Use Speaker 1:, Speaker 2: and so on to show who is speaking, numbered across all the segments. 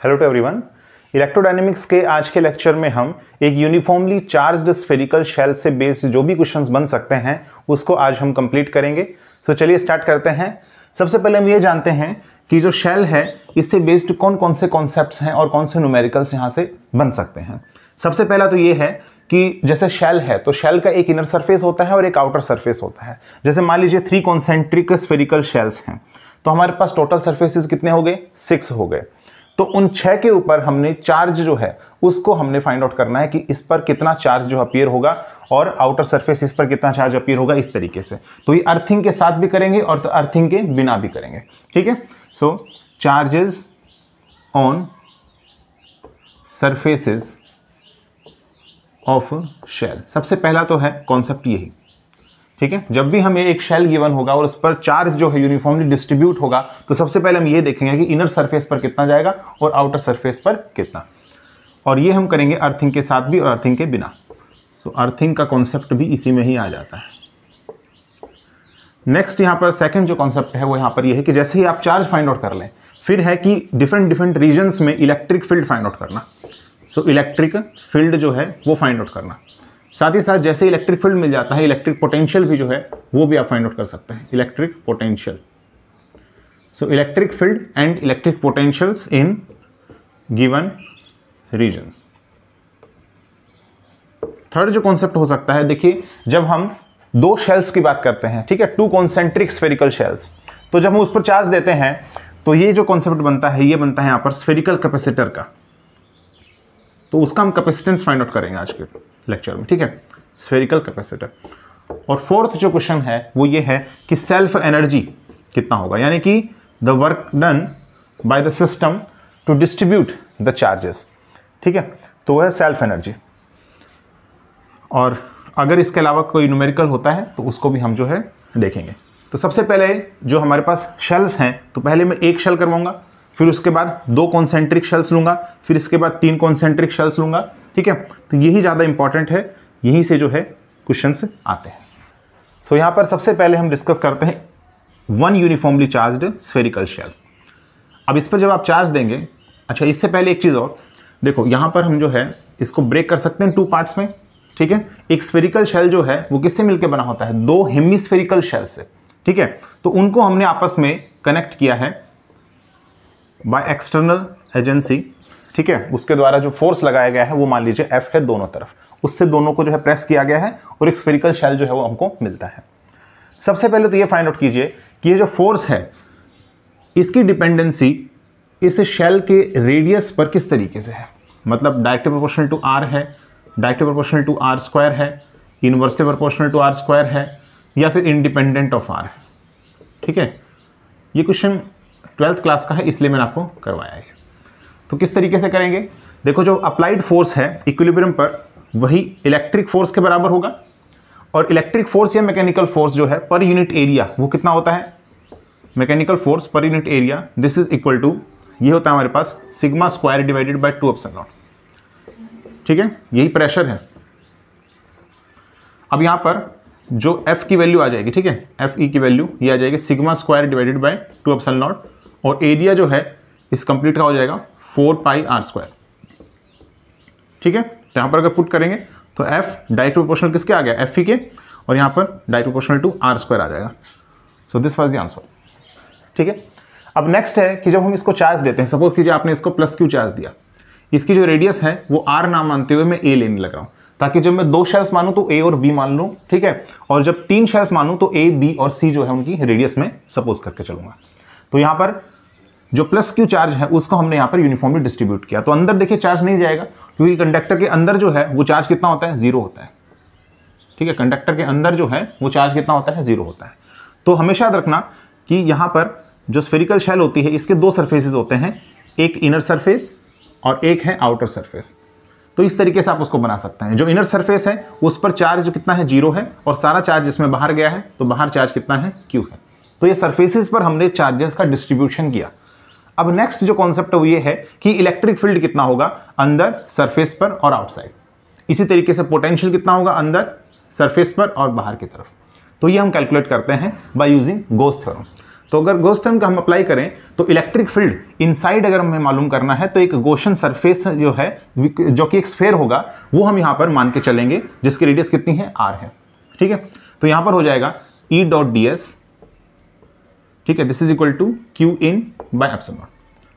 Speaker 1: Hello to everyone. Electrodynamics के आज के लेक्चर में हम एक यूनिफॉर्मली चार्ज्ड स्फेरिकल शेल से बेस्ड जो भी क्वेश्चंस बन सकते हैं उसको आज हम कंप्लीट करेंगे। सो चलिए स्टार्ट करते हैं। सबसे पहले हम ये जानते हैं कि जो शेल है इससे बेस्ड कौन कौन से कॉन्सेप्ट्स हैं और कौन से न्यूमेरिकल्स यहाँ से बन सकते हैं। सबसे पहला तो ये है कि जैसे शेल है तो शेल का एक इनर सरफेस होता है और एक आउटर सरफेस होता है। जैसे मान लीजिए 3 कॉन्सेंट्रिक स्फेरिकल शेल्स हैं तो हमारे पास टोटल सरफेसेस कितने हो गए, 6 हो गए। तो उन 6 के ऊपर हमने चार्ज जो है उसको हमने फाइंड आउट करना है कि इस पर कितना चार्ज जो अपीयर होगा और आउटर सरफेस इस पर कितना चार्ज अपीयर होगा, इस तरीके से। तो ये अर्थिंग के साथ भी करेंगे और तो अर्थिंग के बिना भी करेंगे, ठीक है। So charges on surfaces of shell, सबसे पहला तो है कॉन्सेप्ट यही, ठीक है। जब भी हमें एक शेल गिवन होगा और उस पर चार्ज जो है यूनिफॉर्मली डिस्ट्रीब्यूट होगा तो सबसे पहले हम ये देखेंगे कि इनर सरफेस पर कितना जाएगा और आउटर सरफेस पर कितना, और ये हम करेंगे अर्थिंग के साथ भी और अर्थिंग के बिना। सो अर्थिंग का कॉन्सेप्ट भी इसी में ही आ जाता है। नेक्स्ट यहाँ पर सेकंड जो कॉन्सेप्ट है वो यहाँ पर ये है कि जैसे ही आप चार्ज फाइंड आउट कर लें फिर है कि डिफरेंट रीजन्स में इलेक्ट्रिक फील्ड फाइंड आउट करना। सो इलेक्ट्रिक फील्ड जो है वो फाइंड आउट करना। साथ ही साथ जैसे इलेक्ट्रिक फील्ड मिल जाता है इलेक्ट्रिक पोटेंशियल भी जो है वो भी आप फाइंड आउट कर सकते हैं, electric potential. So electric field and electric potentials in given regions. Third जो कॉन्सेप्ट हो सकता है, देखिए जब हम 2 शेल्स की बात करते हैं, ठीक है, 2 कॉन्सेंट्रिक स्फेरिकल शेल्स, तो जब हम उस पर चार्ज देते हैं तो ये जो कॉन्सेप्ट बनता है ये बनता है यहाँ पर स्फेरिकल कैपेसिटर का। तो उसका हम कैपेसिटेंस फाइंड आउट करेंगे आज के लेक्चर में, ठीक है, स्फेरिकल कैपेसिटर। और फोर्थ जो क्वेश्चन है वो ये है कि सेल्फ एनर्जी कितना होगा, यानी कि the work done by the system to distribute the charges, ठीक है, तो वह है सेल्फ एनर्जी। और अगर इसके अलावा कोई न्यूमेरिकल होता है तो उसको भी हम जो है देखेंगे। तो सबसे पहले जो हमारे पास शेल्स हैं तो पहले मैं एक शेल करवाऊंगा, फिर उसके बाद 2 कॉन्सेंट्रिक शेल्स लूंगा, फिर इसके बाद 3 कॉन्सेंट्रिक शेल्स लूंगा, ठीक है। तो यही ज़्यादा इंपॉर्टेंट है, यहीं से जो है क्वेश्चंस आते हैं। सो यहाँ पर सबसे पहले हम डिस्कस करते हैं 1 यूनिफॉर्मली चार्ज्ड स्फेरिकल शेल। अब इस पर जब आप चार्ज देंगे, अच्छा इससे पहले एक चीज़ और देखो, यहाँ पर हम जो है इसको ब्रेक कर सकते हैं 2 पार्ट्स में, ठीक है। एक स्फेरिकल शेल जो है वो किससे मिलकर बना होता है, 2 हेमिस्फेरिकल शेल से, ठीक है। तो उनको हमने आपस में कनेक्ट किया है बाय एक्सटर्नल एजेंसी, ठीक है। उसके द्वारा जो फोर्स लगाया गया है वो मान लीजिए F है दोनों तरफ, उससे दोनों को जो है प्रेस किया गया है और एक स्फेरिकल शेल जो है वो हमको मिलता है। सबसे पहले तो ये फाइंड आउट कीजिए कि ये जो फोर्स है इसकी डिपेंडेंसी इस शेल के रेडियस पर किस तरीके से है, मतलब डायरेक्टली प्रोपोर्शनल टू R है, directly proportional to R square है, inversely proportional to R square है, या फिर इंडिपेंडेंट ऑफ R है, ठीक है। ये क्वेश्चन 12th क्लास का है इसलिए मैंने आपको करवाया है। तो किस तरीके से करेंगे, देखो जो अप्लाइड फोर्स है इक्विलिब्रियम पर वही इलेक्ट्रिक फोर्स के बराबर होगा, और इलेक्ट्रिक फोर्स या मैकेनिकल फोर्स जो है पर यूनिट एरिया वो कितना होता है, mechanical force per unit area this is equal to, ये होता है हमारे पास sigma square divided by 2 epsilon naught, ठीक है, यही प्रेशर है। अब यहाँ पर जो F की वैल्यू आ जाएगी, ठीक है, Fe की वैल्यू ये आ जाएगी sigma square divided by 2 epsilon naught, और एरिया जो है इस कंप्लीट का हो जाएगा 4 पाई R स्क्वायर, ठीक है। तो यहाँ पर अगर पुट करेंगे तो F डायरेक्ट प्रोपोर्शनल किसके आ गया, Fe के, और यहाँ पर direct proportional to R square आ जाएगा। So this was the answer, ठीक है। अब नेक्स्ट है कि जब हम इसको चार्ज देते हैं, सपोज कीजिए आपने इसको प्लस Q चार्ज दिया, इसकी जो रेडियस है वो R नाम मानते हुए मैं A लेने लगा हूँ, ताकि जब मैं 2 शेल्स मानूं तो A और B मान लूँ, ठीक है, और जब 3 शेल्स मानूं तो A, B और C जो है उनकी रेडियस में सपोज करके चलूंगा। तो यहाँ पर जो प्लस Q चार्ज है उसको हमने यहाँ पर यूनिफॉर्मली डिस्ट्रीब्यूट किया, तो अंदर देखिए चार्ज नहीं जाएगा क्योंकि कंडक्टर के अंदर जो है वो चार्ज कितना होता है, 0 होता है, ठीक है। कंडक्टर के अंदर जो है वो चार्ज कितना होता है, 0 होता है। तो हमेशा याद रखना कि यहाँ पर जो स्फेरिकल शेल होती है इसके 2 सरफेसेस होते हैं, एक इनर सरफेस और एक है आउटर सरफेस। तो इस तरीके से आप उसको बना सकते हैं। जो इनर सरफेस है उस पर चार्ज कितना है, 0 है, और सारा चार्ज इसमें बाहर गया है तो बाहर चार्ज कितना है, Q है। तो ये सरफेसेस पर हमने चार्जेस का डिस्ट्रीब्यूशन किया। अब नेक्स्ट जो कॉन्सेप्ट है वो ये है कि इलेक्ट्रिक फील्ड कितना होगा अंदर, सरफेस पर और आउटसाइड। इसी तरीके से पोटेंशियल कितना होगा अंदर, सरफेस पर और बाहर की तरफ। तो ये हम कैलकुलेट करते हैं बाय यूजिंग गोस थ्योरम। तो अगर गॉस थ्योरम का हम अप्लाई करें तो इलेक्ट्रिक फील्ड इनसाइड अगर हमें मालूम करना है तो एक गॉसियन सरफेस जो है जो कि एक स्फेयर होगा वो हम यहाँ पर मान के चलेंगे, जिसकी रेडियस कितनी है, r है। ठीक है, तो यहाँ पर हो जाएगा E डॉट ds, ठीक है, this is equal to Q in by epsilon naught.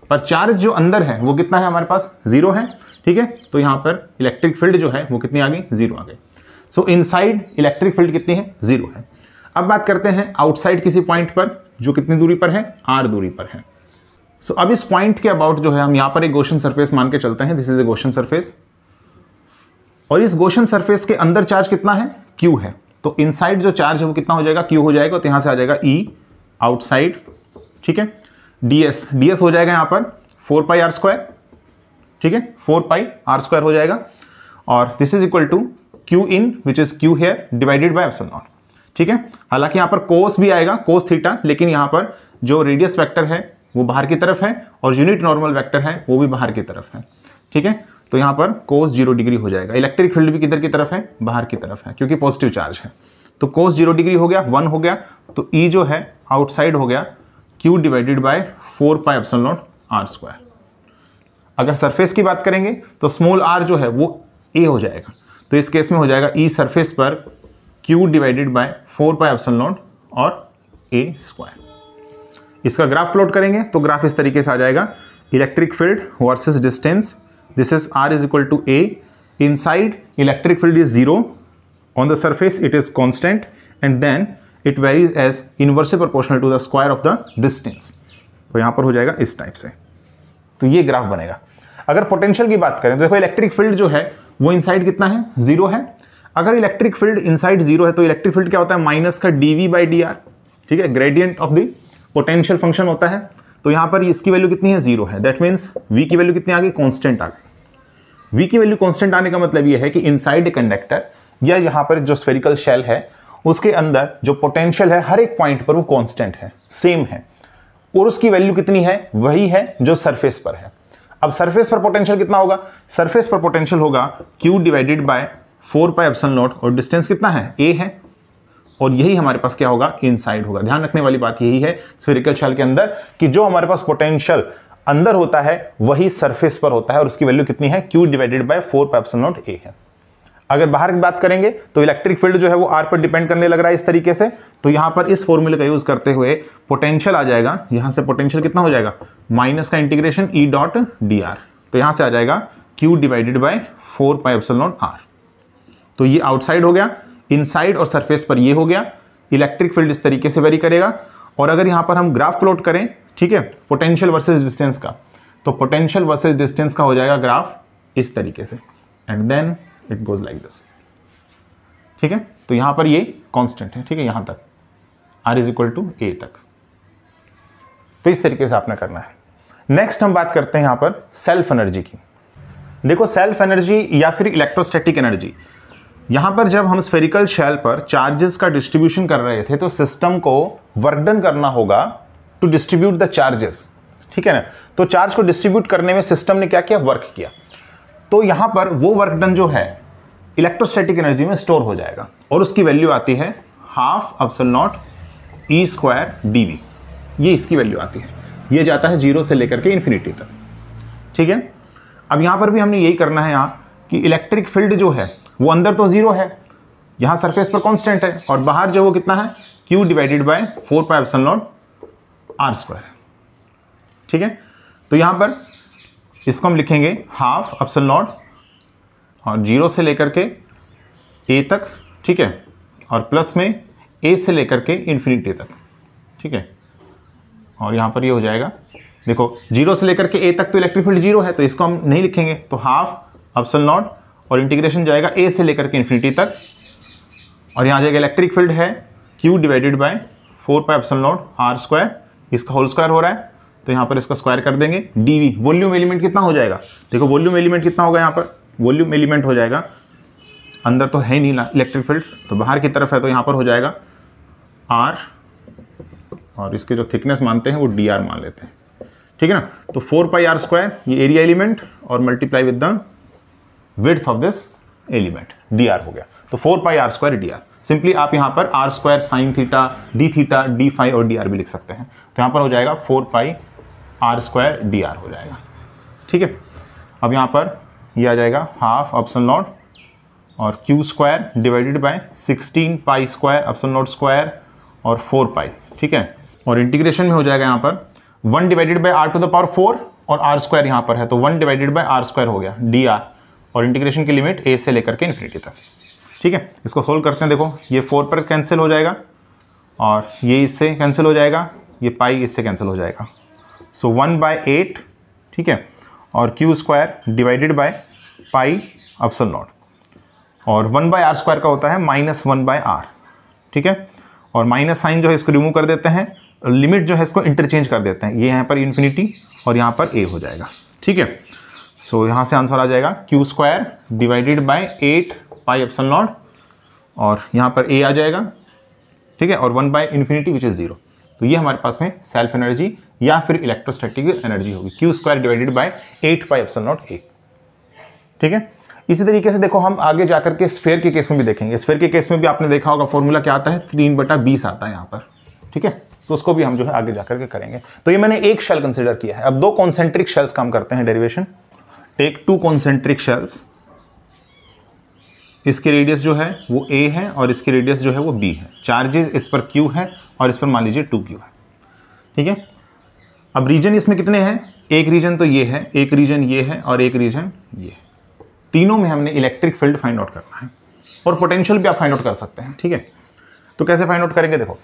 Speaker 1: पर चार्ज जो अंदर है वो कितना है हमारे पास, 0 है। ठीक है, तो यहाँ पर इलेक्ट्रिक फील्ड जो है वो कितनी आ गई, 0 आ गई। सो इनसाइड इलेक्ट्रिक फील्ड कितनी है, 0 है। अब बात करते हैं आउटसाइड किसी पॉइंट पर जो कितनी दूरी पर है, r दूरी पर है। सो अब इस पॉइंट के अबाउट जो है हम यहाँ पर एक गॉसियन सरफेस मान के चलते हैं, this is A Gaussian surface, और इस गॉसियन सरफेस के अंदर चार्ज कितना है, Q है। तो इनसाइड जो चार्ज है वो कितना हो जाएगा, Q हो जाएगा, तो यहाँ से आ जाएगा E आउटसाइड। ठीक है, ds हो जाएगा यहाँ पर 4 पाई r स्क्वायर। ठीक है, 4 पाई r स्क्वायर हो जाएगा, और this is equal to Q in which is Q here divided by epsilon naught. ठीक है, हालांकि यहाँ पर कोस भी आएगा, कोस थीटा, लेकिन यहाँ पर जो रेडियस वेक्टर है वो बाहर की तरफ है और यूनिट नॉर्मल वेक्टर है वो भी बाहर की तरफ है। ठीक है, तो यहाँ पर कोस 0 डिग्री हो जाएगा। इलेक्ट्रिक फील्ड भी किधर की तरफ है, बाहर की तरफ है, क्योंकि पॉजिटिव चार्ज है। तो कोस 0 डिग्री हो गया, 1 हो गया, तो E जो है आउटसाइड हो गया Q divided by 4 pi epsilon not r square. अगर सरफेस की बात करेंगे तो स्मॉल r जो है वो A हो जाएगा, तो इस केस में हो जाएगा E सरफेस पर Q divided by 4 pi epsilon naught और A स्क्वायर। इसका ग्राफ प्लॉट करेंगे तो ग्राफ इस तरीके से आ जाएगा, electric field versus distance, this is r is equal to A, inside electric field is 0, on the surface it is constant and then it varies as inversely proportional to the square of the distance। तो यहाँ पर हो जाएगा इस type से, तो ये graph बनेगा। अगर पोटेंशियल की बात करें तो देखो इलेक्ट्रिक फील्ड जो है वो इनसाइड कितना है, 0 है। अगर इलेक्ट्रिक फील्ड इनसाइड 0 है तो इलेक्ट्रिक फील्ड क्या होता है, माइनस का dv बाई डी आर। ठीक है, gradient of the potential function होता है। तो यहाँ पर इसकी वैल्यू कितनी है, 0 है। दैट मीन्स v की वैल्यू कितनी आ गई, कॉन्स्टेंट आ गई। v की वैल्यू कॉन्स्टेंट आने का मतलब ये है कि इनसाइड कंडक्टर या यहाँ पर जो स्फेरिकल शेल है उसके अंदर जो पोटेंशियल है हर एक पॉइंट पर वो कांस्टेंट है, सेम है, और उसकी वैल्यू कितनी है, वही है जो सरफेस पर है। अब सरफेस पर पोटेंशियल कितना होगा, सरफेस पर पोटेंशियल होगा Q divided by 4 pi epsilon naught, और डिस्टेंस कितना है, A है, और यही हमारे पास क्या होगा, इनसाइड होगा। ध्यान रखने वाली बात यही है स्फेरिकल शेल के अंदर कि जो हमारे पास पोटेंशियल अंदर होता है वही सरफेस पर होता है, और उसकी वैल्यू कितनी है, Q divided by 4 pi epsilon not A है। अगर बाहर की बात करेंगे तो इलेक्ट्रिक फील्ड जो है वो r पर डिपेंड करने लग रहा है इस तरीके से, तो यहां पर इस फॉर्मूले का यूज करते हुए पोटेंशियल आ जाएगा, यहां से पोटेंशियल कितना हो जाएगा, माइनस का integration E dot D R, तो यहां से आ जाएगा Q divided by 4 pi epsilon not r। तो ये आउटसाइड हो गया, इनसाइड और सरफेस पर ये हो गया। इलेक्ट्रिक फील्ड इस तरीके से वेरी करेगा। और अगर यहां पर हम ग्राफ प्लॉट करें, ठीक है, पोटेंशियल वर्सेज डिस्टेंस का, तो पोटेंशियल वर्सेज डिस्टेंस का हो जाएगा ग्राफ इस तरीके से, and then it goes like this. ठीक है, तो यहां पर ये कांस्टेंट है, ठीक है, यहां तक r is equal to a तक। तो इस तरीके से आपने करना है। नेक्स्ट हम बात करते हैं यहां पर सेल्फ एनर्जी की। देखो सेल्फ एनर्जी या फिर इलेक्ट्रोस्टैटिक एनर्जी, यहां पर जब हम स्फेरिकल शेल पर चार्जेस का डिस्ट्रीब्यूशन कर रहे थे तो सिस्टम को वर्क डन करना होगा टू डिस्ट्रीब्यूट द चार्जेस। ठीक है ना, तो चार्ज को डिस्ट्रीब्यूट करने में सिस्टम ने क्या किया, वर्क किया। तो यहां पर वो वर्क डन जो है इलेक्ट्रोस्टैटिक एनर्जी में स्टोर हो जाएगा, और उसकी वैल्यू आती है half epsilon not E square dv। ये इसकी वैल्यू आती है, ये जाता है 0 से लेकर के इन्फिनिटी तक। ठीक है, अब यहां पर भी हमने यही करना है यहाँ कि इलेक्ट्रिक फील्ड जो है वो अंदर तो 0 है, यहाँ सरफेस पर कांस्टेंट है, और बाहर जो वो कितना है, Q divided by 4 pi epsilon not r square है। ठीक है, तो यहां पर इसको हम लिखेंगे हाफ एप्सिलॉन नॉट और 0 से लेकर के a तक, ठीक है, और प्लस में a से लेकर के इन्फिनिटी तक। ठीक है, और यहाँ पर ये हो जाएगा, देखो 0 से लेकर के a तक तो इलेक्ट्रिक फील्ड 0 है, तो इसको हम नहीं लिखेंगे, तो हाफ एप्सिलॉन नॉट और इंटीग्रेशन जाएगा a से लेकर के इन्फिनिटी तक, और यहाँ जाएगा इलेक्ट्रिक फील्ड है Q divided by 4 pi epsilon not r square, इसका होल स्क्वायर हो रहा है, तो यहाँ पर इसका स्क्वायर कर देंगे। dv वॉल्यूम एलिमेंट कितना हो जाएगा, देखो वॉल्यूम एलिमेंट कितना होगा, यहाँ पर वॉल्यूम एलिमेंट हो जाएगा, अंदर तो है नहीं इलेक्ट्रिक फील्ड, तो बाहर की तरफ है, तो यहाँ पर हो जाएगा r, और इसके जो थिकनेस मानते हैं वो dr मान लेते हैं। ठीक है ना, तो 4 पाई r स्क्वायर ये एरिया एलिमेंट और multiply with the width of this element dr हो गया, तो 4 pi r square dr। Simply आप यहाँ पर r square sine theta d phi और डी आर भी लिख सकते हैं। तो यहाँ पर हो जाएगा 4 पाई आर स्क्वायर डी आर हो जाएगा, ठीक है। अब यहाँ पर ये आ जाएगा हाफ एप्सिलॉन नॉट और Q square divided bye 16 pi square epsilon not square और 4 पाई, ठीक है। और इंटीग्रेशन में हो जाएगा यहाँ पर 1 divided by r to the power 4 और आर स्क्वायर यहाँ पर है तो 1 डिवाइडेड बाय आर स्क्वायर हो गया डी आर, और इंटीग्रेशन की लिमिट ए से लेकर के इन्फिनिटी तक, ठीक है। इसको सोल्व करते हैं। देखो ये 4 पर कैंसिल हो जाएगा और ये इससे कैंसिल हो जाएगा, ये पाई इससे कैंसिल हो जाएगा। सो 1/8, ठीक है, और Q square divided by pi epsilon naught, और 1/r स्क्वायर का होता है -1/r, ठीक है। और माइनस साइन जो है इसको रिमूव कर देते हैं, लिमिट जो है इसको इंटरचेंज कर देते हैं, ये यहाँ पर इन्फिनिटी और यहाँ पर a हो जाएगा, ठीक है। सो यहाँ से आंसर आ जाएगा क्यू स्क्वायर डिवाइडेड बाय 8 पाई एप्सिलॉन नॉट और यहाँ पर a आ जाएगा, ठीक है, और 1/∞ विच इज़ 0। तो ये हमारे पास में सेल्फ एनर्जी या फिर इलेक्ट्रोस्टैटिक एनर्जी होगी, Q square divided bye 8 pi epsilon not a, ठीक है। इसी तरीके से देखो हम आगे जाकर के स्फीयर के केस में भी देखेंगे। स्फीयर के केस में भी आपने देखा होगा फॉर्मूला क्या आता है, 3/20 आता है यहाँ पर, ठीक है। तो उसको भी हम जो है आगे जाकर के करेंगे। तो ये मैंने एक शेल कंसिडर किया है। अब 2 कॉन्सेंट्रिक शेल्स काम करते हैं डेरिवेशन। टेक 2 कॉन्सेंट्रिक शेल्स, इसकी रेडियस जो है वो a है और इसकी रेडियस जो है वो b है। चार्जेस इस पर q है और इस पर मान लीजिए 2q है, ठीक है। अब रीजन इसमें कितने हैं, एक रीजन तो ये है, एक रीजन ये है और एक रीजन ये है। तीनों में हमने इलेक्ट्रिक फील्ड फाइंड आउट करना है और पोटेंशियल भी आप फाइंड आउट कर सकते हैं, ठीक है। तो कैसे फाइंड आउट करेंगे, देखो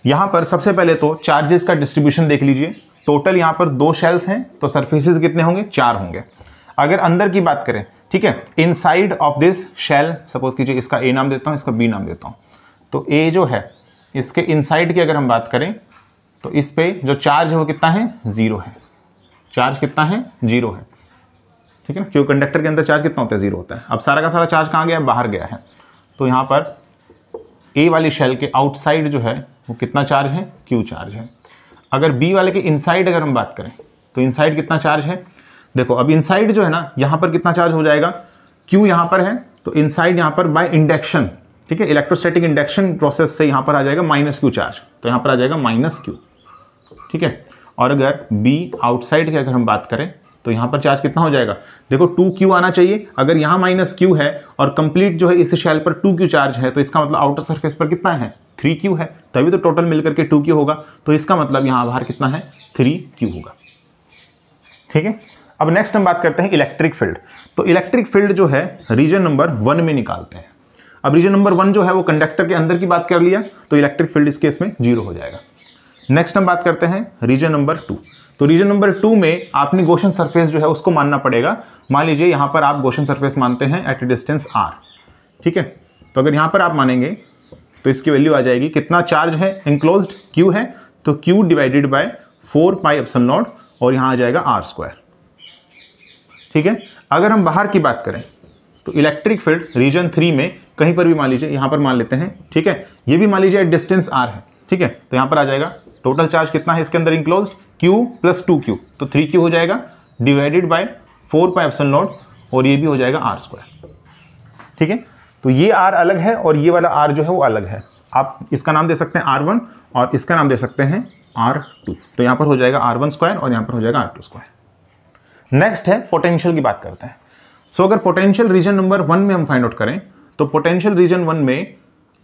Speaker 1: यहाँ पर सबसे पहले तो चार्जेस का डिस्ट्रीब्यूशन देख लीजिए। टोटल यहाँ पर 2 शेल्स हैं तो सरफेसेस कितने होंगे, 4 होंगे। अगर अंदर की बात करें, ठीक है, inside of this shell, suppose कीजिए इसका ए नाम देता हूँ, इसका बी नाम देता हूँ। तो ए जो है इसके इनसाइड की अगर हम बात करें तो इस पे जो चार्ज है वो कितना है, 0 है। चार्ज कितना है, 0 है, ठीक है ना, क्योंकि कंडक्टर के अंदर चार्ज कितना होता है, 0 होता है। अब सारा का सारा चार्ज कहाँ गया, बाहर गया है। तो यहाँ पर ए वाली शेल के आउटसाइड जो है वो कितना चार्ज है, क्यू चार्ज है। अगर बी वाले के इनसाइड अगर हम बात करें तो इनसाइड कितना चार्ज है, देखो अब इनसाइड जो है ना यहाँ पर कितना चार्ज हो जाएगा, क्यू यहाँ पर है तो इनसाइड यहाँ पर बाय इंडक्शन, ठीक है, इलेक्ट्रोस्टैटिक इंडक्शन प्रोसेस से यहाँ पर आ जाएगा -q चार्ज, तो यहाँ पर आ जाएगा -q, ठीक है। और अगर बी आउटसाइड की अगर हम बात करें तो यहाँ पर चार्ज कितना हो जाएगा, देखो 2q आना चाहिए। अगर यहाँ -q है और कंप्लीट जो है इस शेल पर 2q चार्ज है तो इसका मतलब आउटर सरफेस पर कितना है, 3q है, तभी तो टोटल मिलकर के 2q होगा। तो इसका मतलब यहाँ बाहर कितना है, 3q होगा, ठीक है। अब नेक्स्ट हम बात करते हैं इलेक्ट्रिक फील्ड। तो इलेक्ट्रिक फील्ड जो है रीजन नंबर 1 में निकालते हैं। अब रीजन नंबर 1 जो है वो कंडक्टर के अंदर की बात कर लिया तो इलेक्ट्रिक फील्ड इस केस में 0 हो जाएगा। नेक्स्ट हम बात करते हैं रीजन नंबर 2। तो रीजन नंबर 2 में आपने गॉसियन सरफेस जो है उसको मानना पड़ेगा। मान लीजिए यहाँ पर आप गॉसियन सरफेस मानते हैं एट ए डिस्टेंस r, ठीक है। तो अगर यहाँ पर आप मानेंगे तो इसकी वैल्यू आ जाएगी, कितना चार्ज है, एनक्लोज्ड q है तो q divided by 4 pi epsilon naught और यहाँ आ जाएगा r स्क्वायर, ठीक है। अगर हम बाहर की बात करें तो इलेक्ट्रिक फील्ड रीजन 3 में कहीं पर भी मान लीजिए, यहाँ पर मान लेते हैं, ठीक है, ये भी मान लीजिए डिस्टेंस r है, ठीक है। तो यहाँ पर आ जाएगा टोटल चार्ज कितना है इसके अंदर इंक्लोज्ड, q प्लस 2q तो 3q हो जाएगा divided by 4 pi epsilon naught और ये भी हो जाएगा r स्क्वायर, ठीक है। तो ये r अलग है और ये वाला r जो है वो अलग है। आप इसका नाम दे सकते हैं r1 और इसका नाम दे सकते हैं r2। तो यहाँ पर हो जाएगा r1 स्क्वायर और यहाँ पर हो जाएगा r2 स्क्वायर। नेक्स्ट है पोटेंशियल की बात करते हैं। सो अगर पोटेंशियल रीजन नंबर 1 में हम फाइंड आउट करें तो पोटेंशियल रीजन 1 में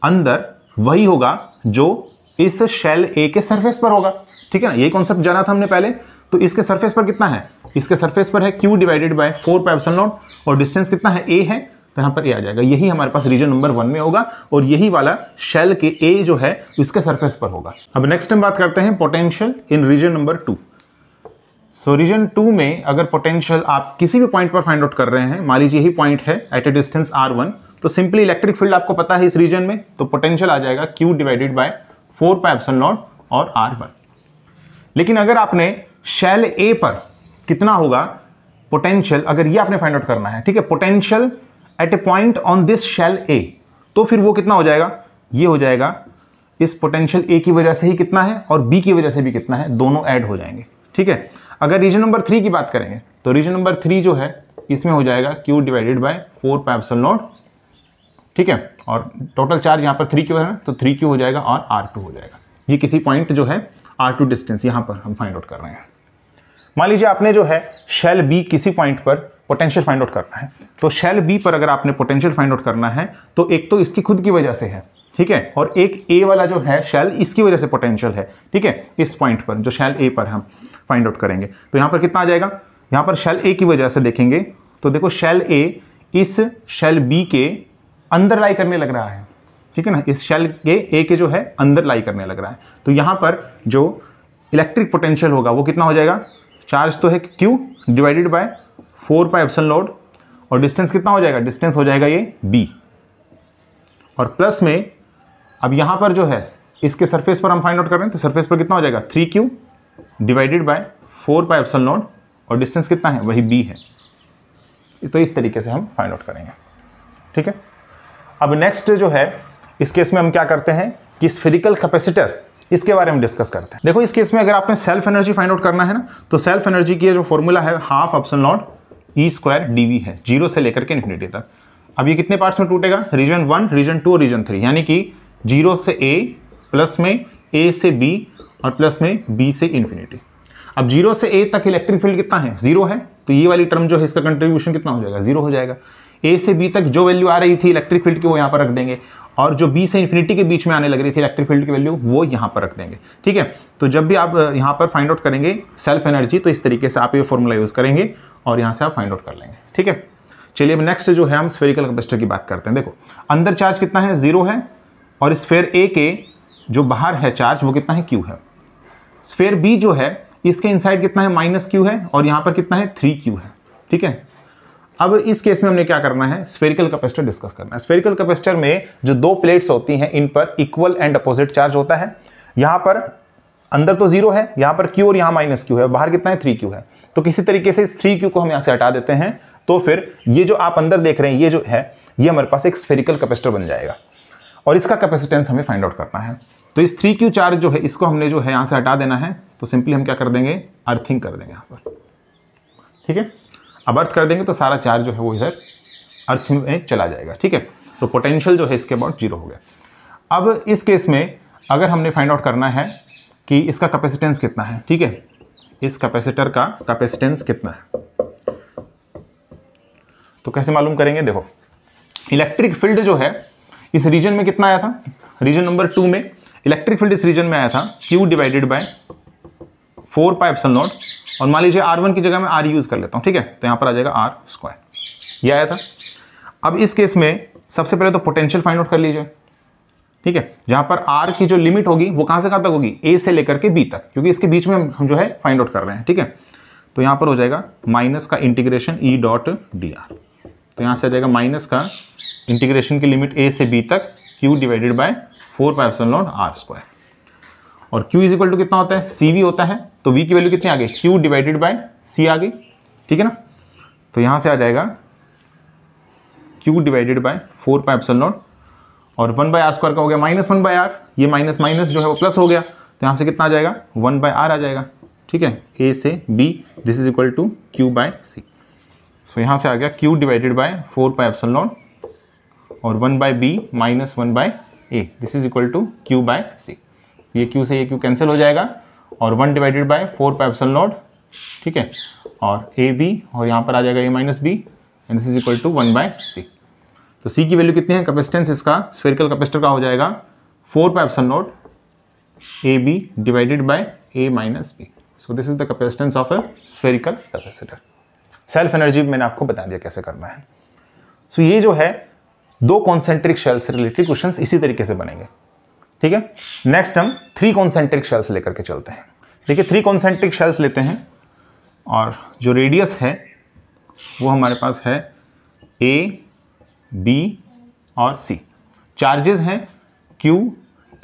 Speaker 1: अंदर वही होगा जो इस शेल ए के सरफेस पर होगा, ठीक है ना। यही कॉन्सेप्ट जाना था हमने पहले। तो इसके सरफेस पर कितना है, इसके सरफेस पर है q divided by 4 pi epsilon naught और डिस्टेंस कितना है, a है, तो यहाँ पर a आ जाएगा। यही हमारे पास रीजन नंबर 1 में होगा और यही वाला शेल के a जो है इसके सरफेस पर होगा। अब नेक्स्ट हम बात करते हैं potential in region number 2। So region 2 में अगर पोटेंशियल आप किसी भी पॉइंट पर फाइंड आउट कर रहे हैं, मान लीजिए यही पॉइंट है एट ए डिस्टेंस r1, तो सिंपली इलेक्ट्रिक फील्ड आपको पता है इस रीजन में, तो पोटेंशियल आ जाएगा q divided by 4 pi epsilon naught और r1। लेकिन अगर आपने शेल a पर कितना होगा पोटेंशियल, अगर ये आपने फाइंड आउट करना है, ठीक है, potential at a point on this shell a, तो फिर वो कितना हो जाएगा, ये हो जाएगा इस पोटेंशियल a की वजह से ही कितना है और b की वजह से भी कितना है, दोनों ऐड हो जाएंगे, ठीक है। अगर रीजन नंबर 3 की बात करेंगे तो रीजन नंबर 3 जो है इसमें हो जाएगा q divided by 4 pi epsilon naught, ठीक है, और टोटल चार्ज यहाँ पर 3Q है ना, तो 3Q हो जाएगा और R2 हो जाएगा। ये किसी पॉइंट जो है R2 डिस्टेंस यहाँ पर हम फाइंड आउट कर रहे हैं। मान लीजिए आपने जो है शेल बी किसी पॉइंट पर पोटेंशियल फाइंड आउट करना है, तो शेल बी पर अगर आपने पोटेंशियल फाइंड आउट करना है तो एक तो इसकी खुद की वजह से है, ठीक है, और एक ए वाला जो है शेल इसकी वजह से पोटेंशियल है, ठीक है। इस पॉइंट पर जो शेल ए पर हम फाइंड आउट करेंगे तो यहाँ पर कितना आ जाएगा, यहाँ पर शेल ए की वजह से देखेंगे तो देखो शेल ए इस शेल बी के अंदर लाई करने लग रहा है, ठीक है ना, इस शेल के ए के जो है अंदर लाई करने लग रहा है। तो यहाँ पर जो इलेक्ट्रिक पोटेंशियल होगा वो कितना हो जाएगा, चार्ज तो है Q divided by 4 pi epsilon naught, और डिस्टेंस कितना हो जाएगा, डिस्टेंस हो जाएगा ये B, और प्लस में अब यहाँ पर जो है इसके सरफेस पर हम फाइंड आउट कर रहे हैं, तो सरफेस पर कितना हो जाएगा 3Q divided by 4 pi epsilon naught, और डिस्टेंस कितना है वही B है। तो इस तरीके से हम फाइंड आउट करेंगे, ठीक है। अब नेक्स्ट जो है इस केस में हम क्या करते हैं कि स्फेरिकल कैपेसिटर, इसके बारे में डिस्कस करते हैं। देखो इस केस में अगर आपने सेल्फ एनर्जी फाइंड आउट करना है ना, तो सेल्फ एनर्जी की जो फॉर्मूला है half epsilon not E² dV है, 0 से लेकर के इन्फिनिटी तक। अब ये कितने पार्ट्स में टूटेगा, रीजन 1, रीजन 2 और रीजन 3, यानी कि 0 से A, प्लस में A से B और प्लस में B से इन्फिनिटी। अब 0 से A तक इलेक्ट्रिक फील्ड कितना है, 0 है, तो ये वाली टर्म जो है इसका कंट्रीब्यूशन कितना हो जाएगा, 0 हो जाएगा। A से B तक जो वैल्यू आ रही थी इलेक्ट्रिक फील्ड की वो यहाँ पर रख देंगे, और जो B से इन्फिनिटी के बीच में आने लग रही थी इलेक्ट्रिक फील्ड की वैल्यू वो यहाँ पर रख देंगे, ठीक है। तो जब भी आप यहाँ पर फाइंड आउट करेंगे सेल्फ एनर्जी, तो इस तरीके से आप ये फॉर्मूला यूज़ करेंगे और यहाँ से आप फाइंड आउट कर लेंगे, ठीक है। चलिए अब नेक्स्ट जो है हम स्फेरिकल कैपेसिटर की बात करते हैं। देखो अंदर चार्ज कितना है, 0 है, और स्फेयर A के जो बाहर है चार्ज वो कितना है, Q है। स्फेयर B जो है इसके इनसाइड कितना है, -Q है, और यहाँ पर कितना है 3Q है, ठीक है। अब इस केस में हमने क्या करना है, स्फेरिकल कैपेसिटर डिस्कस करना है। स्फेरिकल कैपेसिटर में जो दो प्लेट्स होती हैं इन पर इक्वल एंड अपोजिट चार्ज होता है। यहाँ पर अंदर तो 0 है, यहाँ पर Q और यहाँ -Q है, बाहर कितना है 3Q है। तो किसी तरीके से इस 3Q को हम यहाँ से हटा देते हैं, तो फिर ये जो आप अंदर देख रहे हैं ये जो है ये हमारे पास एक स्फेरिकल कैपेसिटर बन जाएगा, और इसका कैपेसिटेंस हमें फाइंड आउट करना है। तो इस 3Q चार्ज जो है इसको हमने जो है यहाँ से हटा देना है, तो सिंपली हम क्या कर देंगे, अर्थिंग कर देंगे यहाँ पर, ठीक है। अब अर्थ कर देंगे तो सारा चार्ज जो है वो इधर अर्थ में चला जाएगा, ठीक है। तो पोटेंशियल जो है इसके अबाउट 0 हो गया। अब इस केस में अगर हमने फाइंड आउट करना है कि इसका कैपेसिटेंस कितना है, ठीक है, इस कैपेसिटर का कैपेसिटेंस कितना है, तो कैसे मालूम करेंगे। देखो इलेक्ट्रिक फील्ड जो है इस रीजन में कितना आया था, रीजन नंबर 2 में इलेक्ट्रिक फील्ड इस रीजन में आया था Q divided by 4 pi epsilon naught, और मान लीजिए R1 की जगह मैं R यूज कर लेता हूं, ठीक है, तो यहां पर आ जाएगा R², ये आया था। अब इस केस में सबसे पहले तो पोटेंशियल फाइंड आउट कर लीजिए, ठीक है, जहां पर R की जो लिमिट होगी वो कहां से कहां तक होगी, A से लेकर के B तक, क्योंकि इसके बीच में हम जो है फाइंड आउट कर रहे हैं, ठीक है। तो यहां पर हो जाएगा माइनस का इंटीग्रेशन E.dr, तो यहां से आ जाएगा माइनस का इंटीग्रेशन की लिमिट A से B तक Q divided by 4 pi epsilon not R², और Q इज इक्वल टू कितना होता है, CV होता है, तो V की वैल्यू कितनी आ गई, Q डिवाइडेड बाय C आ गई, ठीक है ना। तो यहां से आ जाएगा Q divided by 4 pi epsilon naught, और 1/r² का हो गया -1/r, ये माइनस माइनस जो है वो प्लस हो गया, तो यहां से कितना आ जाएगा 1/r आ जाएगा, ठीक है, A से B, this is equal to Q/C। So यहां से आ गया Q divided by 4 pi epsilon naught और 1/B minus 1/A, this is equal to Q/C। ये Q से ये Q कैंसिल हो जाएगा, और 1 divided by 4 pi epsilon naught, ठीक है, और AB, और यहाँ पर आ जाएगा A-B, and this is equal to 1/C। तो C की वैल्यू कितनी है, कैपेसिटेंस इसका स्फेरिकल कैपेसिटर का हो जाएगा 4 pi epsilon not AB divided by A-B। So this is the capacitance of a spherical capacitor. Self energy मैंने आपको बता दिया कैसे करना है। सो ये जो है दो कॉन्सेंट्रिक शेल से रिलेटेड क्वेश्चंस इसी तरीके से बनेंगे, ठीक है। नेक्स्ट हम 3 कॉन्सेंट्रिक शेल्स लेकर के चलते हैं। देखिए 3 कॉन्सेंट्रिक शेल्स लेते हैं, और जो रेडियस है वो हमारे पास है A, B और C। चार्जेस हैं Q,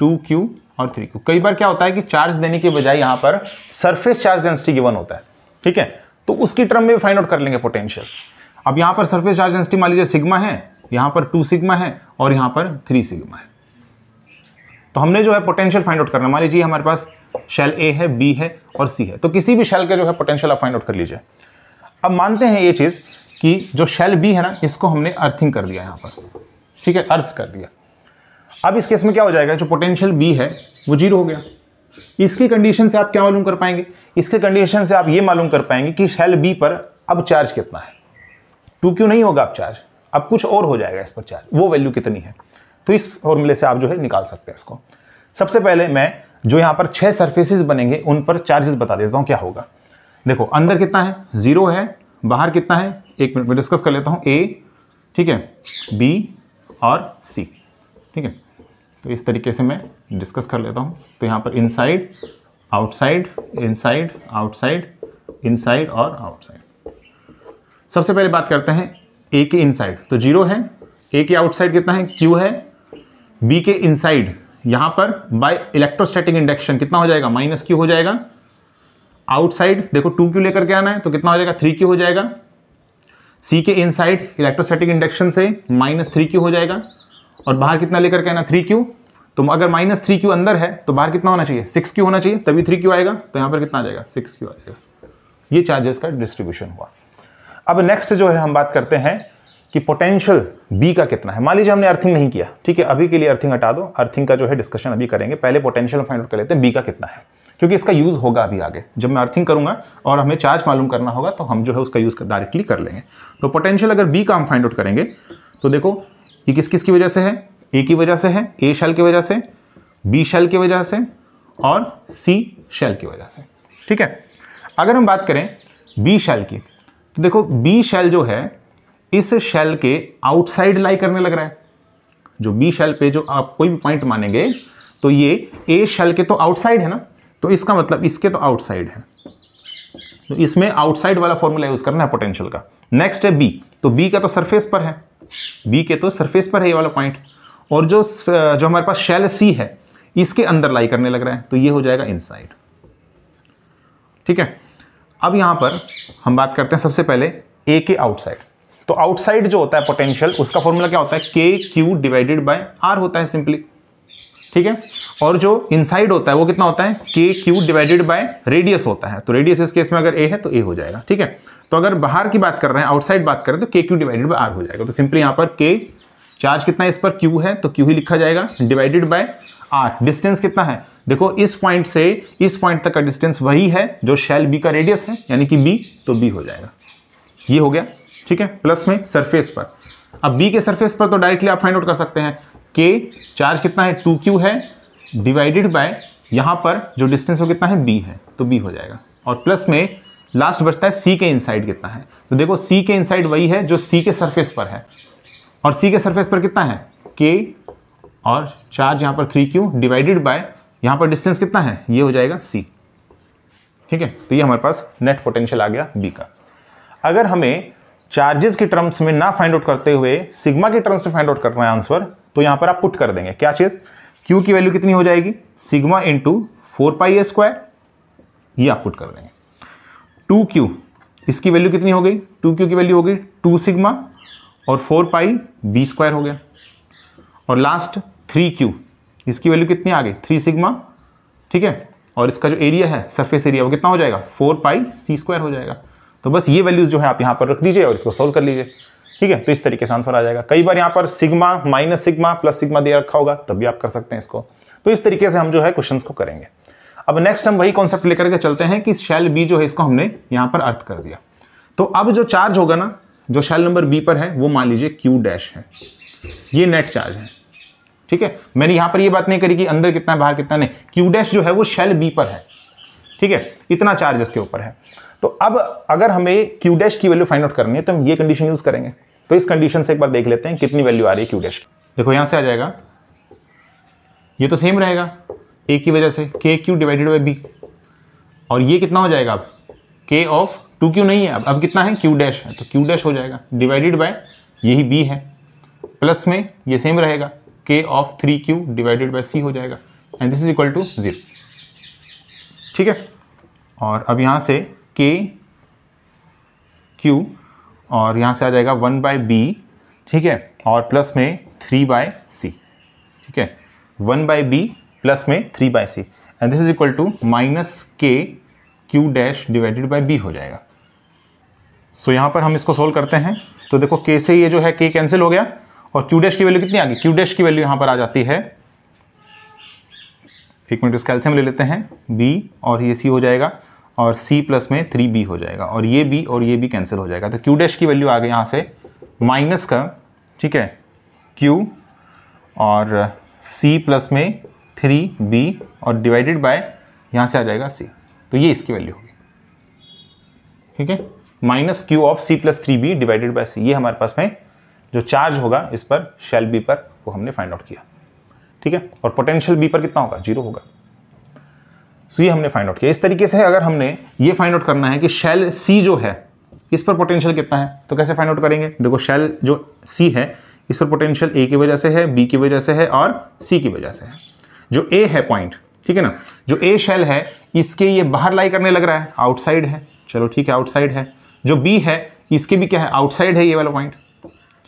Speaker 1: 2Q और 3Q। कई बार क्या होता है कि चार्ज देने के बजाय यहाँ पर सरफेस चार्ज डेंसिटी गिवन होता है, ठीक है, तो उसकी टर्म में फाइंड आउट कर लेंगे पोटेंशियल। अब यहाँ पर सरफेस चार्ज डेंसिटी मान लीजिए सिग्मा है, यहाँ पर 2 सिग्मा है और यहाँ पर 3 सिग्मा है, तो हमने जो है पोटेंशियल फाइंड आउट करना। मान लीजिए हमारे पास शेल A है, B है और C है, तो किसी भी शेल का जो है पोटेंशियल आप फाइंड आउट कर लीजिए। अब मानते हैं ये चीज़ कि जो शेल B है ना, इसको हमने अर्थिंग कर दिया यहाँ पर, ठीक है, अर्थ कर दिया। अब इस केस में क्या हो जाएगा, जो पोटेंशियल बी है वो जीरो हो गया। इसकी कंडीशन से आप क्या मालूम कर पाएंगे, इसके कंडीशन से आप ये मालूम कर पाएंगे कि शेल बी पर अब चार्ज कितना है। 2q नहीं होगा अब चार्ज, अब कुछ और हो जाएगा इस पर चार्ज, वो वैल्यू कितनी है। तो इस फॉर्मूले से आप जो है निकाल सकते हैं इसको। सबसे पहले मैं जो यहाँ पर 6 सरफेसेस बनेंगे उन पर चार्जेस बता देता हूँ क्या होगा। देखो अंदर कितना है, 0 है, बाहर कितना है, 1 मिनट में डिस्कस कर लेता हूँ। A, ठीक है, B और C, ठीक है। तो इस तरीके से मैं डिस्कस कर लेता हूँ। तो यहाँ पर inside, outside, inside, outside, inside और आउटसाइड। सबसे पहले बात करते हैं A के इनसाइड, तो 0 है। A के आउटसाइड कितना है, Q है। B के इनसाइड यहाँ पर बाय इलेक्ट्रोस्टैटिक इंडक्शन कितना हो जाएगा, -Q हो जाएगा। आउटसाइड देखो 2Q लेकर के आना है तो कितना हो जाएगा, 3Q हो जाएगा। C के इनसाइड इलेक्ट्रोस्टैटिक इंडक्शन से -3Q हो जाएगा। और बाहर कितना लेकर के आना, 3Q। तो अगर -3Q अंदर है तो बाहर कितना होना चाहिए, 6Q होना चाहिए, तभी 3Q आएगा। तो यहाँ पर कितना आ जाएगा, 6Q आ जाएगा। ये चार्जेस का डिस्ट्रीब्यूशन हुआ। अब नेक्स्ट जो है हम बात करते हैं कि पोटेंशियल बी का कितना है। मान लीजिए हमने अर्थिंग नहीं किया, ठीक है, अभी के लिए अर्थिंग हटा दो, अर्थिंग का जो है डिस्कशन अभी करेंगे। पहले पोटेंशियल फाइंड आउट कर लेते हैं बी का कितना है, क्योंकि इसका यूज होगा अभी आगे जब मैं अर्थिंग करूंगा और हमें चार्ज मालूम करना होगा तो हम जो है उसका यूज डायरेक्टली कर लेंगे। तो पोटेंशियल अगर बी का हम फाइंड आउट करेंगे तो देखो ये किस किस की वजह से है, ए की वजह से है, ए शेल की वजह से, बी शेल की वजह से और सी शेल की वजह से, ठीक है। अगर हम बात करें बी शेल की तो देखो बी शेल जो है इस शेल के आउटसाइड लाई करने लग रहा है। जो बी शेल पे जो आप कोई भी पॉइंट मानेंगे तो ये ए शेल के तो आउटसाइड है ना, तो इसका मतलब इसके तो आउटसाइड है, तो इसमें आउटसाइड वाला फॉर्मूला यूज करना है पोटेंशियल का। नेक्स्ट है बी, तो बी का तो सरफेस पर है, बी के तो सरफेस पर है ये वाला पॉइंट। और जो हमारे पास शेल सी है इसके अंदर लाई करने लग रहा है, तो ये हो जाएगा इनसाइड, ठीक है। अब यहां पर हम बात करते हैं सबसे पहले ए के आउटसाइड। तो आउटसाइड जो होता है पोटेंशियल उसका फॉर्मूला क्या होता है, के क्यू डिवाइडेड बाय आर होता है सिंपली, ठीक है। और जो इनसाइड होता है वो कितना होता है, के क्यू डिवाइडेड बाय रेडियस होता है। तो रेडियस इस केस में अगर ए है तो ए हो जाएगा, ठीक है। तो अगर बाहर की बात कर रहे हैं, आउटसाइड बात करें तो के क्यू डिवाइडेड बाय आर हो जाएगा। तो सिंपली यहाँ पर के चार्ज कितना है इस पर, क्यू है तो क्यू ही लिखा जाएगा, डिवाइडेड बाय आर। डिस्टेंस कितना है, देखो इस पॉइंट से इस पॉइंट तक का डिस्टेंस वही है जो शेल बी का रेडियस है, यानी कि बी, तो बी हो जाएगा। ये हो गया, ठीक है। प्लस में सरफेस पर, अब बी के सरफेस पर तो डायरेक्टली आप फाइंड आउट कर सकते हैं, के चार्ज कितना है 2Q है, डिवाइडेड बाय यहां पर जो डिस्टेंस वो कितना है, बी है, तो बी हो जाएगा। और प्लस में लास्ट बचता है सी के इनसाइड कितना है, तो देखो सी के इनसाइड वही है जो सी के सरफेस पर है, और सी के सरफेस पर कितना है, के, और चार्ज यहां पर 3Q डिवाइडेड बाय यहां पर डिस्टेंस कितना है, ये हो जाएगा सी, ठीक है। तो ये हमारे पास नेट पोटेंशियल आ गया बी का। अगर हमें चार्जेस की टर्म्स में ना फाइंड आउट करते हुए सिग्मा के टर्म्स में फाइंड आउट करना है आंसर, तो यहां पर आप पुट कर देंगे क्या चीज, क्यू की वैल्यू कितनी हो जाएगी, सिग्मा इंटू 4πa², ये आप पुट कर देंगे। 2Q इसकी वैल्यू कितनी हो गई, 2Q की वैल्यू हो गई 2 सिग्मा और 4πb² हो गया। और लास्ट 3Q इसकी वैल्यू कितनी आ गई, 3 सिग्मा, ठीक है। और इसका जो एरिया है सरफेस एरिया वो कितना हो जाएगा, 4πc² हो जाएगा। तो बस ये वैल्यूज जो है आप यहाँ पर रख दीजिए और इसको सोल्व कर लीजिए, ठीक है। तो इस तरीके से आंसर आ जाएगा। कई बार यहाँ पर sigma, minus sigma, plus sigma दे रखा होगा, तब भी आप कर सकते हैं इसको। तो इस तरीके से हम जो है क्वेश्चंस को करेंगे। अब नेक्स्ट हम वही कॉन्सेप्ट लेकर के चलते हैं कि शेल बी जो है इसको हमने यहाँ पर अर्थ कर दिया। तो अब जो चार्ज होगा ना जो शेल नंबर बी पर है वो मान लीजिए Q' है, ये नेट चार्ज है, ठीक है। मैंने यहाँ पर ये बात नहीं करी कि अंदर कितना है बाहर कितना, नहीं, Q' जो है वो शेल बी पर है, ठीक है, इतना चार्ज इसके ऊपर है। तो अब अगर हमें Q' की वैल्यू फाइंड आउट करनी है तो हम ये कंडीशन यूज करेंगे। तो इस कंडीशन से एक बार देख लेते हैं कितनी वैल्यू आ रही है Q' की। देखो यहां से आ जाएगा, ये तो सेम रहेगा A की वजह से, के क्यू डिवाइडेड बाई बी, और ये कितना हो जाएगा अब, K ऑफ 2Q नहीं है, अब कितना है Q' है, तो Q' हो जाएगा डिवाइडेड बाय यही B है, प्लस में ये सेम रहेगा K of 3Q divided by C हो जाएगा, and this is equal to 0, ठीक है। और अब यहाँ से K Q और यहाँ से आ जाएगा 1/B, ठीक है, और प्लस में 3/C, ठीक है, 1/B प्लस में 3/C, and this is equal to -K Q' divided by B हो जाएगा। सो यहाँ पर हम इसको सोल्व करते हैं। तो देखो K से ये जो है K कैंसिल हो गया, और क्यू डैश की वैल्यू कितनी आ गई, क्यू डैश की वैल्यू यहाँ पर आ जाती है, एक मिनट इसका एलसीएम ले लेते हैं, b और ये c हो जाएगा और c प्लस में 3b हो जाएगा और ये b कैंसिल हो जाएगा। तो क्यू डैश की वैल्यू आ गई यहाँ से माइनस का, ठीक है, q और c प्लस में 3b और डिवाइडेड बाय यहाँ से आ जाएगा c। तो ये इसकी वैल्यू होगी, ठीक है, minus Q of c plus 3b divided by c। ये हमारे पास में जो चार्ज होगा इस पर शेल b पर, वो हमने फाइंड आउट किया, ठीक है। और पोटेंशियल b पर कितना होगा, 0 होगा। सो ये हमने फाइंड आउट किया। इस तरीके से अगर हमने ये फाइंड आउट करना है कि शेल c जो है इस पर पोटेंशियल कितना है, तो कैसे फाइंड आउट करेंगे। देखो शेल जो c है इस पर पोटेंशियल a की वजह से है, b की वजह से है और c की वजह से है। जो a है पॉइंट, ठीक है ना, जो a शेल है इसके ये बाहर लाई करने लग रहा है, आउटसाइड है, चलो ठीक है आउटसाइड है। जो b है इसके भी क्या है, आउटसाइड है ये वाला पॉइंट,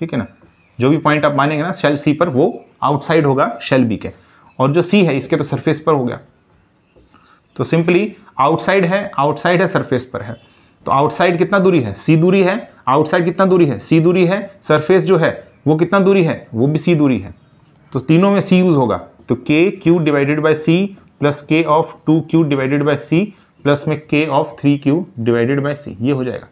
Speaker 1: ठीक है ना। जो भी पॉइंट आप मानेंगे ना शेल c पर वो आउटसाइड होगा शेल b के, और जो c है इसके तो सरफेस पर हो गया। तो सिंपली आउटसाइड है सरफेस पर है, तो आउटसाइड कितना दूरी है, c दूरी है, आउटसाइड कितना दूरी है, c दूरी है, सरफेस जो है वो कितना दूरी है, वो भी c दूरी है। तो तीनों में c यूज होगा, तो k q divided by c plus k of 2q divided by c plus में k of 3q divided by c, ये हो जाएगा,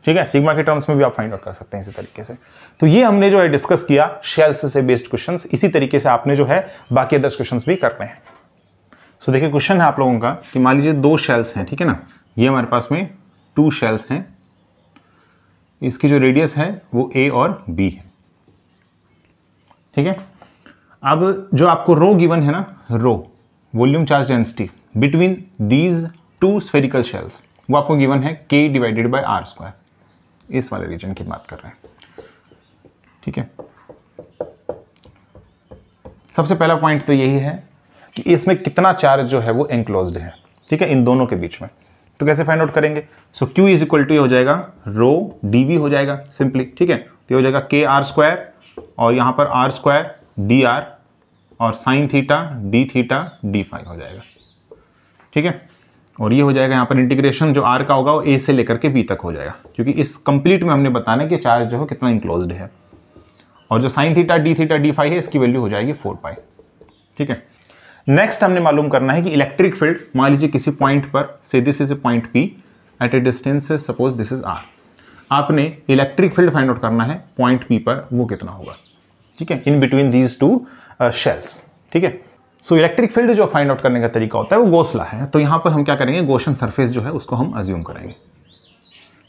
Speaker 1: ठीक है। सिग्मा के टर्म्स में भी आप फाइंड आउट कर सकते हैं इसी तरीके से। तो ये हमने जो है डिस्कस किया शेल्स से बेस्ड क्वेश्चंस। इसी तरीके से आपने जो है बाकी अदर्स क्वेश्चंस भी करने हैं। सो देखिए क्वेश्चन है आप लोगों का कि मान लीजिए 2 शेल्स हैं, ठीक है ना, ये हमारे पास में 2 शेल्स हैं, इसकी जो रेडियस है वो a और b है, ठीक है। अब जो आपको रो गिवन है ना, rho volume charge density between these 2 spherical shells, वो आपको गिवन है k divided by r square, इस वाले रीजन की बात कर रहे हैं, ठीक है। सबसे पहला पॉइंट तो यही है कि इसमें कितना चार्ज जो है वो एनक्लोज्ड है, ठीक है, इन दोनों के बीच में। तो कैसे फाइंड आउट करेंगे। सो Q इज इक्वल टू हो जाएगा रो dv हो जाएगा सिंपली, ठीक है। तो हो जाएगा k r स्क्वायर और यहाँ पर r स्क्वायर dr और sine theta d theta d phi हो जाएगा, ठीक है। और ये हो जाएगा यहाँ पर इंटीग्रेशन जो r का होगा वो a से लेकर के b तक हो जाएगा, क्योंकि इस कंप्लीट में हमने बताना है कि चार्ज जो है कितना इंक्लोज्ड है। और जो साइन थीटा d फाई है इसकी वैल्यू हो जाएगी 4 पाई, ठीक है। नेक्स्ट हमने मालूम करना है कि इलेक्ट्रिक फील्ड मान लीजिए किसी पॉइंट पर, से this is a point P at a distance suppose this is R, आपने इलेक्ट्रिक फील्ड फाइंड आउट करना है पॉइंट P पर, वो कितना होगा, ठीक है, इन बिटवीन दीज 2 शेल्स, ठीक है। सो इलेक्ट्रिक फील्ड जो फाइंड आउट करने का तरीका होता है वो गॉस लॉ है। तो यहाँ पर हम क्या करेंगे, गॉसियन सरफेस जो है उसको हम अज्यूम करेंगे,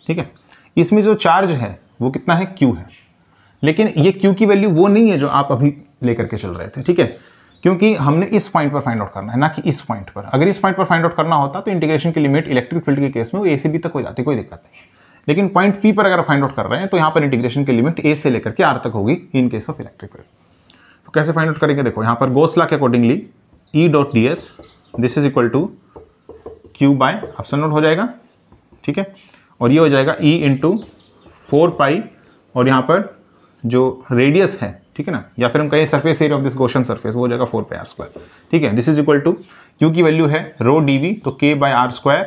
Speaker 1: ठीक है। इसमें जो चार्ज है वो कितना है, Q है, लेकिन ये Q की वैल्यू वो नहीं है जो आप अभी लेकर के चल रहे थे, ठीक है, क्योंकि हमने इस पॉइंट पर फाइंड आउट करना है ना कि इस पॉइंट पर। अगर इस पॉइंट पर फाइंड आउट करना होता तो इंटीग्रेशन की लिमिट इलेक्ट्रिक फील्ड के केस में वो a से b तक हो जाती, कोई दिक्कत नहीं है। लेकिन पॉइंट P पर अगर फाइंड आउट कर रहे हैं तो यहाँ पर इंटीग्रेशन की लिमिट a से लेकर के r तक होगी in case of electric field. तो कैसे फाइंड आउट करेंगे, देखो यहाँ पर गॉस लॉ के accordingly E dot ds this is equal to Q by epsilon naught हो जाएगा, ठीक है। और ये हो जाएगा E इंटू 4 पाई और यहाँ पर जो रेडियस है, ठीक है ना, या फिर हम कहें surface area of this Gaussian surface, वो हो जाएगा 4 पाई r स्क्वायर, ठीक है। This is equal to Q की वैल्यू है रो dv, तो k बाय r स्क्वायर,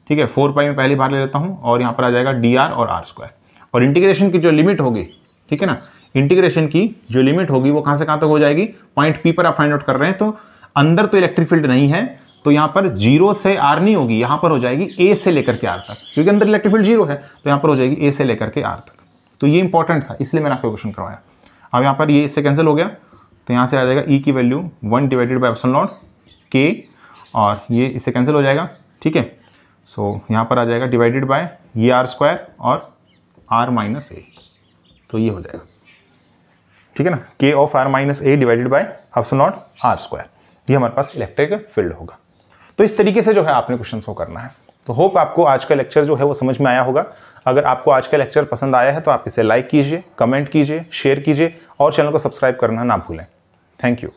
Speaker 1: ठीक है, 4 पाई में पहली बार ले लेता हूँ और यहाँ पर आ जाएगा dr और r स्क्वायर। और इंटीग्रेशन की जो लिमिट होगी, ठीक है ना, इंटीग्रेशन की जो लिमिट होगी वो कहाँ से कहाँ तक हो जाएगी, पॉइंट P पर आप फाइंड आउट कर रहे हैं तो अंदर तो इलेक्ट्रिक फील्ड नहीं है, तो यहाँ पर 0 से r नहीं होगी, यहाँ पर हो जाएगी a से लेकर के r तक, क्योंकि अंदर इलेक्ट्रिक फील्ड 0 है, तो यहाँ पर हो जाएगी a से लेकर के r तक। तो ये इंपॉर्टेंट था, इसलिए मैंने आपको क्वेश्चन करवाया। अब यहाँ पर ये इससे कैंसिल हो गया, तो यहाँ से आ जाएगा E की value 1 divided by epsilon not k, और ये इससे कैंसिल हो जाएगा, ठीक है। सो यहाँ पर आ जाएगा डिवाइडेड बाय ये r स्क्वायर और r माइनस a, तो ये हो जाएगा, ठीक है ना, k of r minus a divided by epsilon not r square, ये हमारे पास इलेक्ट्रिक फील्ड होगा। तो इस तरीके से जो है आपने क्वेश्चंस को करना है। तो होप आपको आज का लेक्चर जो है वो समझ में आया होगा। अगर आपको आज का लेक्चर पसंद आया है तो आप इसे लाइक कीजिए, कमेंट कीजिए, शेयर कीजिए और चैनल को सब्सक्राइब करना ना भूलें। Thank you.